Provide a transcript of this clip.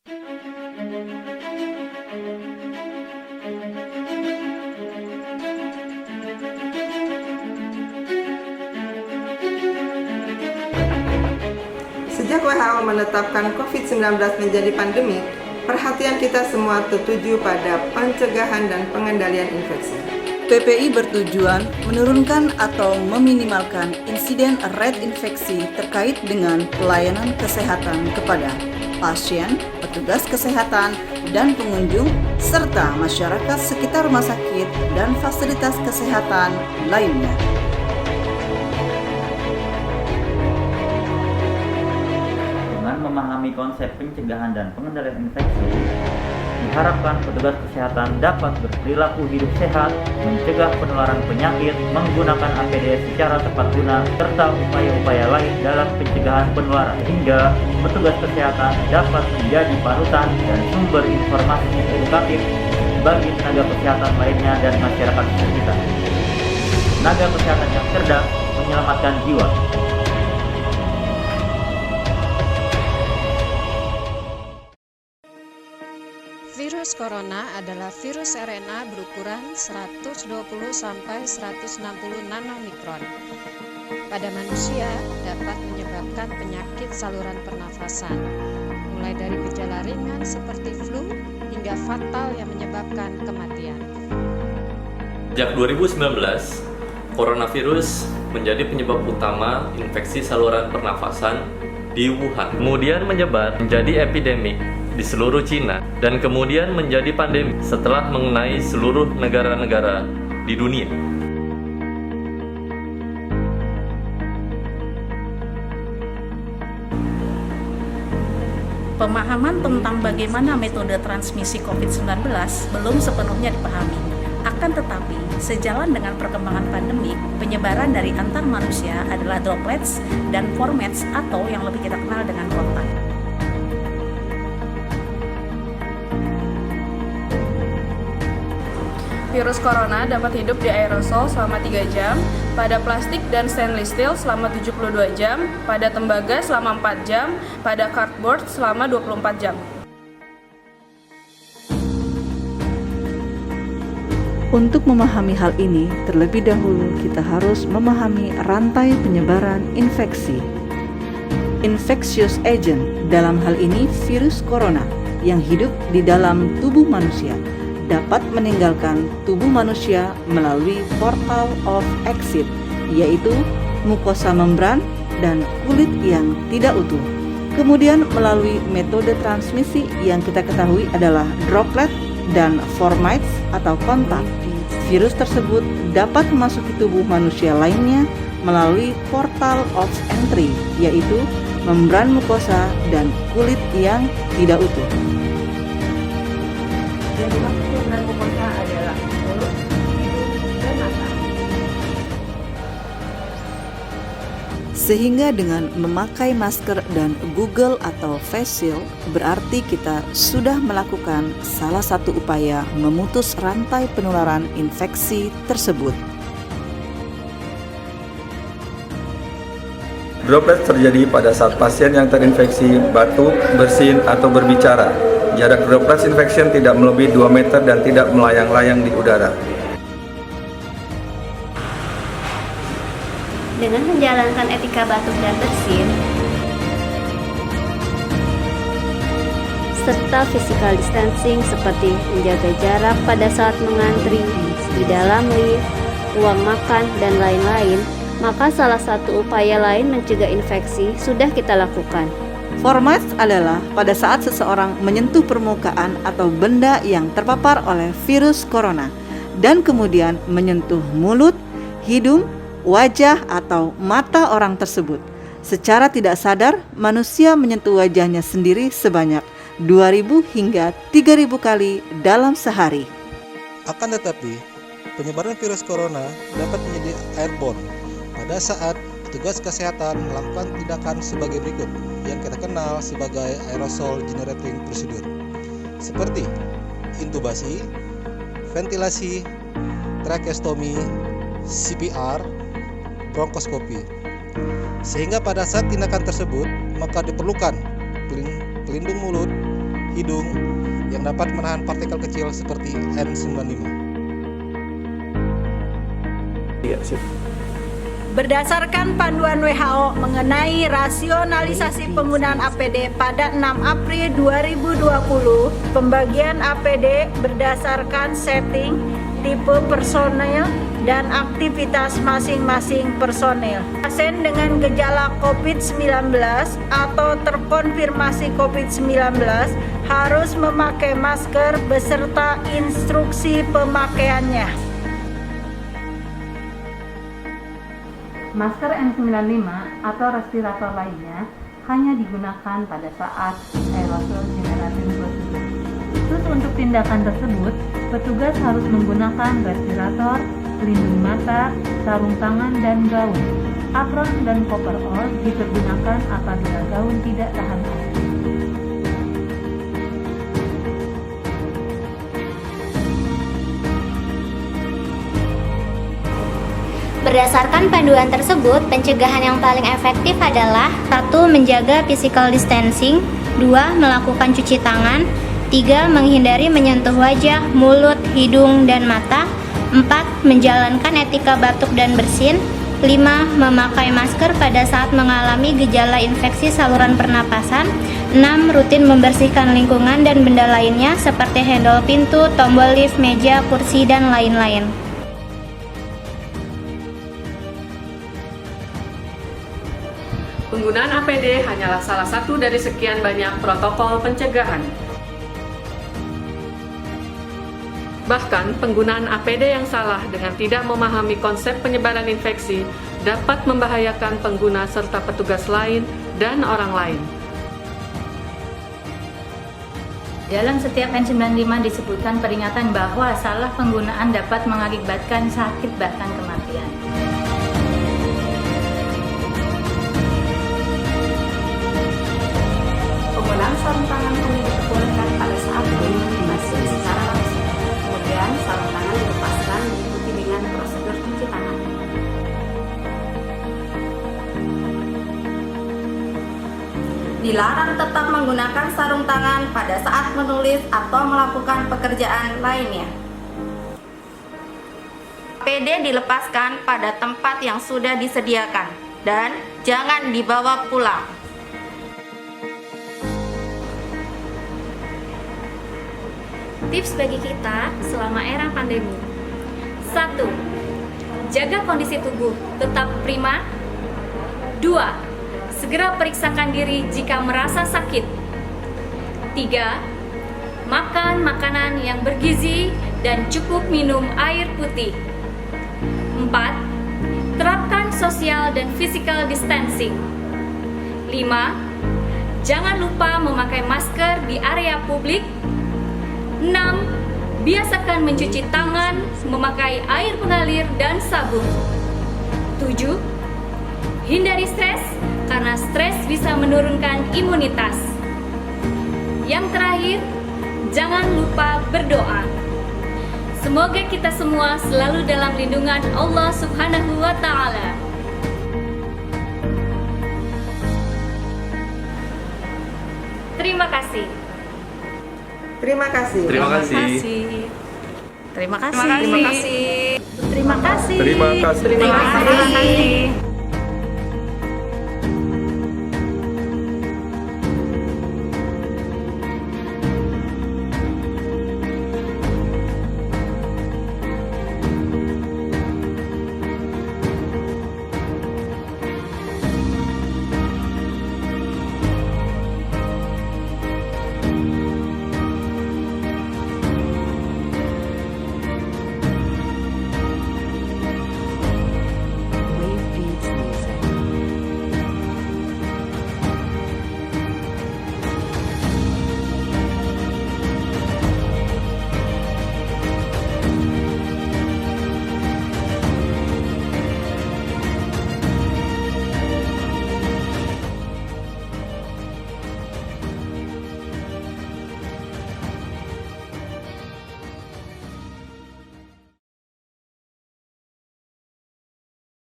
Sejak WHO menetapkan COVID-19 menjadi pandemi, perhatian kita semua tertuju pada pencegahan dan pengendalian infeksi. PPI bertujuan menurunkan atau meminimalkan insiden rate infeksi terkait dengan pelayanan kesehatan kepada pasien, petugas kesehatan, dan pengunjung, serta masyarakat sekitar rumah sakit dan fasilitas kesehatan lainnya. Dengan memahami konsep pencegahan dan pengendalian infeksi, diharapkan petugas kesehatan dapat berperilaku hidup sehat, mencegah penularan penyakit, menggunakan APD secara tepat guna, serta upaya-upaya lain dalam pencegahan penularan, hingga petugas kesehatan dapat menjadi panutan dan sumber informasi edukatif bagi tenaga kesehatan lainnya dan masyarakat sekitar. Tenaga kesehatan yang cerdas menyelamatkan jiwa. Virus corona adalah virus RNA berukuran 120 sampai 160 nanomikron. Pada manusia dapat menyebabkan penyakit saluran pernafasan, mulai dari gejala ringan seperti flu hingga fatal yang menyebabkan kematian. Sejak 2019, coronavirus menjadi penyebab utama infeksi saluran pernafasan di Wuhan. Kemudian menyebar menjadi epidemik di seluruh Cina dan kemudian menjadi pandemi setelah mengenai seluruh negara-negara di dunia. Pemahaman tentang bagaimana metode transmisi COVID-19 belum sepenuhnya dipahami. Akan tetapi, sejalan dengan perkembangan pandemi, penyebaran dari antar manusia adalah droplets dan formats atau yang lebih kita kenal dengan kontak. Virus corona dapat hidup di aerosol selama 3 jam, pada plastik dan stainless steel selama 72 jam, pada tembaga selama 4 jam, pada cardboard selama 24 jam. Untuk memahami hal ini, terlebih dahulu kita harus memahami rantai penyebaran infeksi. Infectious agent, dalam hal ini virus corona, yang hidup di dalam tubuh manusia, dapat meninggalkan tubuh manusia melalui portal of exit, yaitu mukosa membran dan kulit yang tidak utuh. Kemudian melalui metode transmisi yang kita ketahui adalah droplet dan formats atau kontak. Virus tersebut dapat memasuki tubuh manusia lainnya melalui portal of entry, yaitu membran mukosa dan kulit yang tidak utuh. Yang dimaksud membran mukosa adalah mulut, hidung, dan mata. Sehingga dengan memakai masker dan Google atau face shield, berarti kita sudah melakukan salah satu upaya memutus rantai penularan infeksi tersebut. Droplet terjadi pada saat pasien yang terinfeksi batuk, bersin, atau berbicara. Jarak droplet infection tidak melebihi 2 meter dan tidak melayang-layang di udara. Dengan menjalankan etika batuk dan bersin, serta physical distancing seperti menjaga jarak pada saat mengantri, di dalam lift, ruang makan, dan lain-lain, maka salah satu upaya lain mencegah infeksi sudah kita lakukan. Formats adalah pada saat seseorang menyentuh permukaan atau benda yang terpapar oleh virus corona dan kemudian menyentuh mulut, hidung, wajah atau mata orang tersebut. Secara tidak sadar, manusia menyentuh wajahnya sendiri sebanyak 2.000 hingga 3.000 kali dalam sehari. Akan tetapi, penyebaran virus corona dapat menjadi airborne pada saat petugas kesehatan melakukan tindakan sebagai berikut yang kita kenal sebagai aerosol generating procedure, seperti intubasi, ventilasi, tracheostomy, CPR, bronkoskopi. Sehingga pada saat tindakan tersebut maka diperlukan pelindung mulut, hidung yang dapat menahan partikel kecil seperti N95. Berdasarkan panduan WHO mengenai rasionalisasi penggunaan APD pada 6 April 2020, pembagian APD berdasarkan setting, tipe personel, dan aktivitas masing-masing personel. Pasien dengan gejala COVID-19 atau terkonfirmasi COVID-19 harus memakai masker beserta instruksi pemakaiannya. Masker N95 atau respirator lainnya hanya digunakan pada saat aerosol generating procedure. Khusus untuk tindakan tersebut, petugas harus menggunakan respirator, pelindung mata, sarung tangan, dan gaun. Apron dan coverall dipergunakan apabila gaun tidak tahan air. Berdasarkan panduan tersebut, pencegahan yang paling efektif adalah 1. Menjaga physical distancing, 2. Melakukan cuci tangan, 3. Menghindari menyentuh wajah, mulut, hidung, dan mata, 4. Menjalankan etika batuk dan bersin, 5. Memakai masker pada saat mengalami gejala infeksi saluran pernapasan, 6. Rutin membersihkan lingkungan dan benda lainnya seperti handle pintu, tombol lift, meja, kursi, dan lain-lain. Penggunaan APD hanyalah salah satu dari sekian banyak protokol pencegahan. Bahkan, penggunaan APD yang salah dengan tidak memahami konsep penyebaran infeksi dapat membahayakan pengguna serta petugas lain dan orang lain. Dalam setiap N95 disebutkan peringatan bahwa salah penggunaan dapat mengakibatkan sakit bahkan kematian. Penggunaan sarung tangan hanya diperbolehkan pada saat melindungi pasien secara langsung. Kemudian sarung tangan dilepaskan diikuti dengan prosedur cuci tangan. Dilarang tetap menggunakan sarung tangan pada saat menulis atau melakukan pekerjaan lainnya. APD dilepaskan pada tempat yang sudah disediakan dan jangan dibawa pulang. Tips bagi kita selama era pandemi. 1. Jaga kondisi tubuh tetap prima. 2. Segera periksakan diri jika merasa sakit. 3. Makan makanan yang bergizi dan cukup minum air putih. 4. Terapkan social dan physical distancing. 5. Jangan lupa memakai masker di area publik. 6. Biasakan mencuci tangan, memakai air mengalir dan sabun. 7. Hindari stres, karena stres bisa menurunkan imunitas. Yang terakhir, jangan lupa berdoa. Semoga kita semua selalu dalam lindungan Allah Subhanahu wa Ta'ala. Terima kasih. Terima kasih. Terima kasih. Terima kasih. Terima kasih. Terima kasih. Terima kasih.